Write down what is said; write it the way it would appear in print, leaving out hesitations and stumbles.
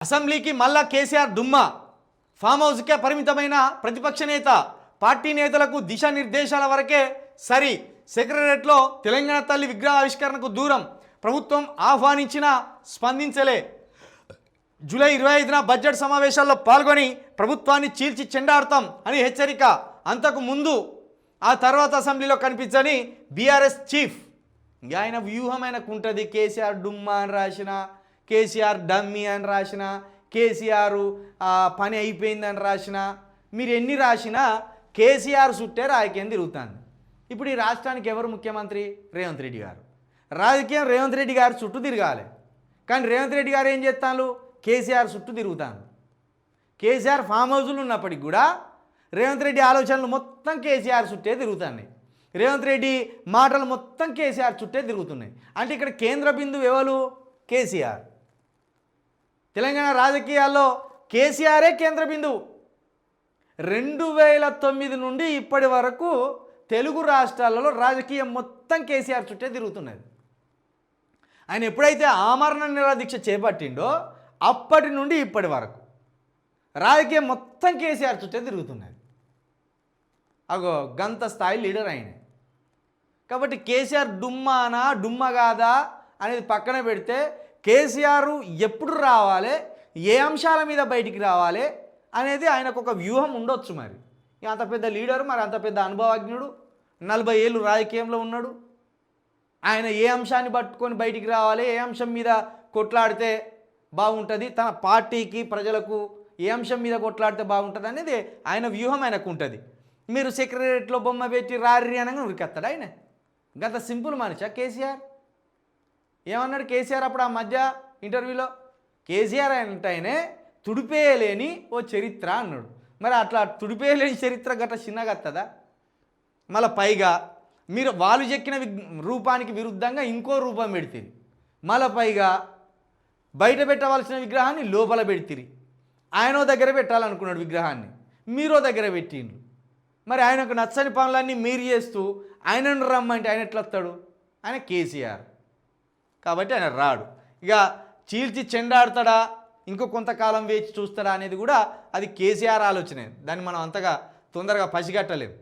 అసెంబ్లీకి మళ్ళా కేసీఆర్ దుమ్మా ఫామ్ హౌస్కే పరిమితమైన ప్రతిపక్ష నేత పార్టీ నేతలకు దిశానిర్దేశాల వరకే సరి సెక్రటరియట్లో తెలంగాణ తల్లి విగ్రహావిష్కరణకు దూరం ప్రభుత్వం ఆహ్వానించినా స్పందించలే జూలై 25న బడ్జెట్ సమావేశాల్లో పాల్గొని ప్రభుత్వాన్ని చీల్చి చెండాడతాం అని హెచ్చరిక అంతకు ముందు ఆ తర్వాత అసెంబ్లీలో కనిపించని బీఆర్ఎస్ చీఫ్ ఆయన వ్యూహం ఆయనకు ఉంటుంది కేసీఆర్ డుమ్మా అని రాసిన కేసీఆర్ డమ్మీ అని రాసిన కేసీఆర్ పని అయిపోయిందని రాసిన మీరు ఎన్ని రాసినా కేసీఆర్ చుట్టే రాజకీయం తిరుగుతాను ఇప్పుడు ఈ రాష్ట్రానికి ఎవరు ముఖ్యమంత్రి రేవంత్ రెడ్డి గారు రాజకీయం రేవంత్ రెడ్డి గారు చుట్టూ తిరగాలి కానీ రేవంత్ రెడ్డి గారు ఏం చేస్తాను కేసీఆర్ చుట్టూ తిరుగుతాను కేసీఆర్ ఫామ్ హౌస్లు ఉన్నప్పటికి కూడా రేవంత్ రెడ్డి ఆలోచనలు మొత్తం కేసీఆర్ చుట్టే తిరుగుతున్నాయి రేవంత్ రెడ్డి మాటలు మొత్తం కేసీఆర్ చుట్టే తిరుగుతున్నాయి అంటే ఇక్కడ కేంద్ర బిందువు ఎవరు కేసీఆర్ తెలంగాణ రాజకీయాల్లో కేసీఆరే కేంద్ర బిందువు 2009 నుండి ఇప్పటి వరకు తెలుగు రాష్ట్రాలలో రాజకీయం మొత్తం కేసీఆర్ చుట్టే తిరుగుతున్నది ఆయన ఎప్పుడైతే ఆమరణ నిరాదీక్ష చేపట్టిండో అప్పటి నుండి ఇప్పటి వరకు రాజకీయం మొత్తం కేసీఆర్ చుట్టే తిరుగుతున్నది అగో గంత స్థాయి లీడర్ ఆయన కాబట్టి కేసీఆర్ డుమ్మానా డుమ్మ కాదా అనేది పక్కన పెడితే కేసీఆర్ ఎప్పుడు రావాలి ఏ అంశాల మీద బయటికి రావాలి అనేది ఆయనకు ఒక వ్యూహం ఉండొచ్చు మరి అంత పెద్ద లీడరు మరి అంత పెద్ద అనుభవజ్ఞుడు 40 ఏళ్ళు రాజకీయంలో ఉన్నాడు ఆయన ఏ అంశాన్ని పట్టుకొని బయటికి రావాలి ఏ అంశం మీద కొట్లాడితే బాగుంటుంది తన పార్టీకి ప్రజలకు ఏ అంశం మీద కొట్లాడితే బాగుంటుంది అనేది ఆయన వ్యూహం ఆయనకు ఉంటుంది మీరు సెక్రటరియట్లో బొమ్మ పెట్టి రారి అనగా ఉరికెత్తాడు ఆయన గంత సింపుల్ మనిషా కేసీఆర్ ఏమన్నాడు కేసీఆర్ అప్పుడు ఆ మధ్య ఇంటర్వ్యూలో కేసీఆర్ అంటేనే తుడిపేయలేని ఓ చరిత్ర అన్నాడు మరి అట్లా తుడిపేయలేని చరిత్ర గట్ల చిన్నగా వస్తుందా మళ్ళీ పైగా మీరు వాళ్ళు చెక్కిన రూపానికి విరుద్ధంగా ఇంకో రూపం పెడితిరి మళ్ళీ పైగా బయట పెట్టవలసిన విగ్రహాన్ని లోపల పెడితిరి ఆయనో దగ్గర పెట్టాలనుకున్నాడు విగ్రహాన్ని మీరో దగ్గర పెట్టిండ్రు మరి ఆయనకు నచ్చని పనులన్నీ మీరు చేస్తూ ఆయనను రమ్మంటే ఆయన ఎట్లా వస్తాడు ఆయన కేసీఆర్ కాబట్టి ఆయన రాడు ఇక చీల్చి చెండాడతాడా ఇంకో కొంతకాలం వేచి చూస్తాడా అనేది కూడా అది కేసీఆర్ ఆలోచనే దాన్ని మనం అంతగా తొందరగా పసిగట్టలేము